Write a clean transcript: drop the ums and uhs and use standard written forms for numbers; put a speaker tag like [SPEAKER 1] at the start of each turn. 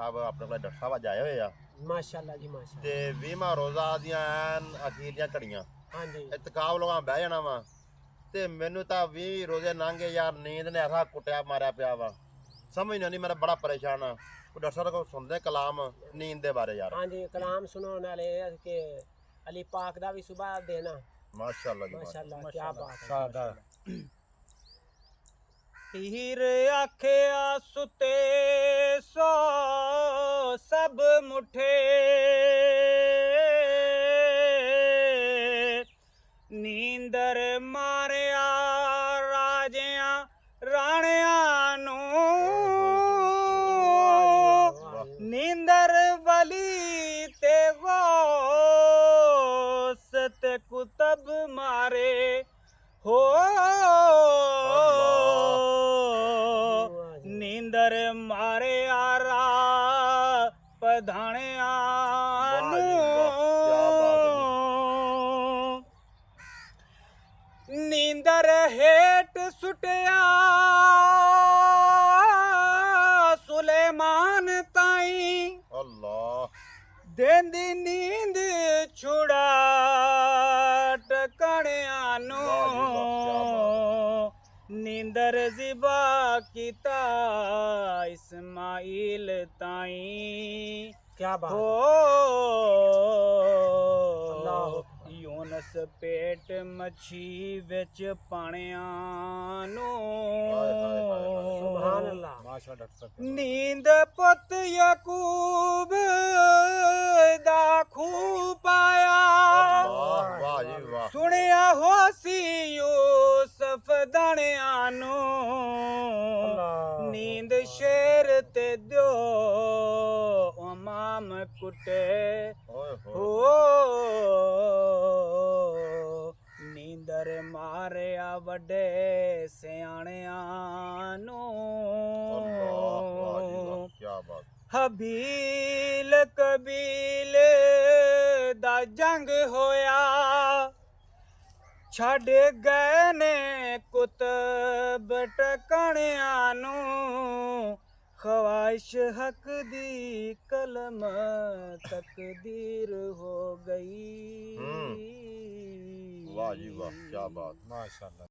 [SPEAKER 1] ਸਾਹਿਬ ਆਪਣੇ ਕੋਲ ਡਾਕਟਰ ਸਾਹਿਬ ਅੱਜ ਆਏ ਹੋਏ ਆ
[SPEAKER 2] ਮਾਸ਼ਾਅੱਲਾ ਜੀ ਮਾਸ਼ਾਅੱਲਾ।
[SPEAKER 1] ਤੇ 20ਵਾਂ ਰੋਜ਼ਾ ਦੀਆਂ ਐਨ ਅਖੀਰੀਆਂ ਘੜੀਆਂ
[SPEAKER 2] ਹਾਂਜੀ
[SPEAKER 1] ਇਤਕਾਬ ਲੋਕਾਂ ਬਹਿ ਜਾਣਾ ਵਾ ਤੇ ਮੈਨੂੰ ਤਾਂ 20 ਰੋਜ਼ੇ ਲੰਘ ਗਏ ਯਾਰ, ਨੀਂਦ ਨੇ ਐਸਾ ਕੁੱਟਿਆ ਮਾਰਿਆ ਪਿਆ ਵਾ, ਸਮਝ ਨਹੀਂ ਮੇਰਾ ਬੜਾ ਪਰੇਸ਼ਾਨ ਆ। ਕੋਈ ਡਾਕਟਰ ਸਾਹਿਬ ਕੋਲ ਸੁਣਦੇ ਕਲਾਮ ਨੀਂਦ ਦੇ ਬਾਰੇ ਯਾਰ।
[SPEAKER 2] ਹਾਂਜੀ ਕਲਾਮ ਸੁਣਾਉਣ ਵਾਲੇ ਇਹ ਕਿ ਅਲੀ ਪਾਕ ਦਾ ਵੀ ਸੁਭਾ ਦੇਣਾ
[SPEAKER 1] ਮਾਸ਼ਾਅੱਲਾ ਜੀ
[SPEAKER 2] ਮਾਸ਼ਾਅੱਲਾ ਕੀ ਬਾਤ ਹੈ।
[SPEAKER 3] ਸਾਦਾ
[SPEAKER 4] ਹੀਰ ਆਖਿਆ ਸੁਤੇ ਸੋ ਸਭ ਮੁਠੇ ਨੀਂਦਰ ਮਾਰਿਆ ਰਾਜਿਆਂ ਰਾਣਿਆਂ ਨੂੰ ਨੀਂਦਰ ਵਲੀ ਤੇ ਗੌਸ ਤੇ ਕੁਤਬ ਮਾਰੇ ਹੋ ਨੀਂਦਰ ਮਾਰਿਆ ਰਾ ਪਧਾਣਿਆਂ ਨੂੰ ਨੀਂਦਰ ਹੇਠ ਸੁਟਿਆ ਸੁਲੇਮਾਨ ਤਾਈ
[SPEAKER 1] ਅੱਲਾਹ
[SPEAKER 4] ਦੇਂਦੀ ਨੀਂਦ ਛੁੜਾ ਟਕਣਿਆਂ ਨੂੰ ਨੀਂਦਰ ਜ਼ਿਬਾ ਕੀਤਾ ਇਸਮਾਈਲ ਤਾਈ
[SPEAKER 2] ਕੀ ਬਾਤ
[SPEAKER 4] ਹੋ
[SPEAKER 2] ਅੱਲਾਹੁ
[SPEAKER 4] ਯੂਨਸ ਪੇਟ ਮੱਛੀ ਵਿੱਚ ਪਾਣਿਆਂ ਨੂੰ
[SPEAKER 2] ਸੁਭਾਨ ਅੱਲਾਹ।
[SPEAKER 3] ਮਾਸ਼ਾ ਡਾਕਟਰ ਸਾਹਿਬ
[SPEAKER 4] ਨੀਂਦ ਪੁੱਤ ਯਕੂਬ ਦਾ ਖੂਹ ਪਾਇਆ
[SPEAKER 1] ਵਾਹ ਵਾਹ ਜੀ ਵਾਹ।
[SPEAKER 4] ਸੁਣਿਆ ਹੋਸੀ ਯੂਸਫ ਦਾਣਿਆਂ ਨੂੰ
[SPEAKER 2] ਅੱਲਾਹ।
[SPEAKER 4] ਨੀਂਦ ਸ਼ੇਰ ਤੇ ਦਿਓ ਇਮਾਮ ਕੁੱਟੇ
[SPEAKER 1] ਓਏ ਹੋਏ
[SPEAKER 4] ਹੋ ਨੀਂਦਰ ਮਾਰਿਆ ਵੱਡੇ ਸਿਆਣਿਆਂ ਨੂੰ
[SPEAKER 1] ਅੱਲਾਹ ਵਾਹ ਜੀ ਵਾਹ ਕੀ ਬਾਤ।
[SPEAKER 4] ਹਬੀਲ ਕਬੀਲ ਦਾ ਜੰਗ ਹੋਇਆ ਛੱਡ ਗਏ ਨੇ ਕੁਤਬ ਟਕਣਿਆਂ ਨੂੰ ਖਵਾਇਸ਼ ਹਕ ਦੀ ਕਲਮ ਤਕਦੀਰ ਹੋ ਗਈ
[SPEAKER 1] ਵਾਹ ਜੀ ਵਾਹ ਕੀ ਬਾਤ।
[SPEAKER 3] ਮਾਸ਼ਾਅੱਲਾ।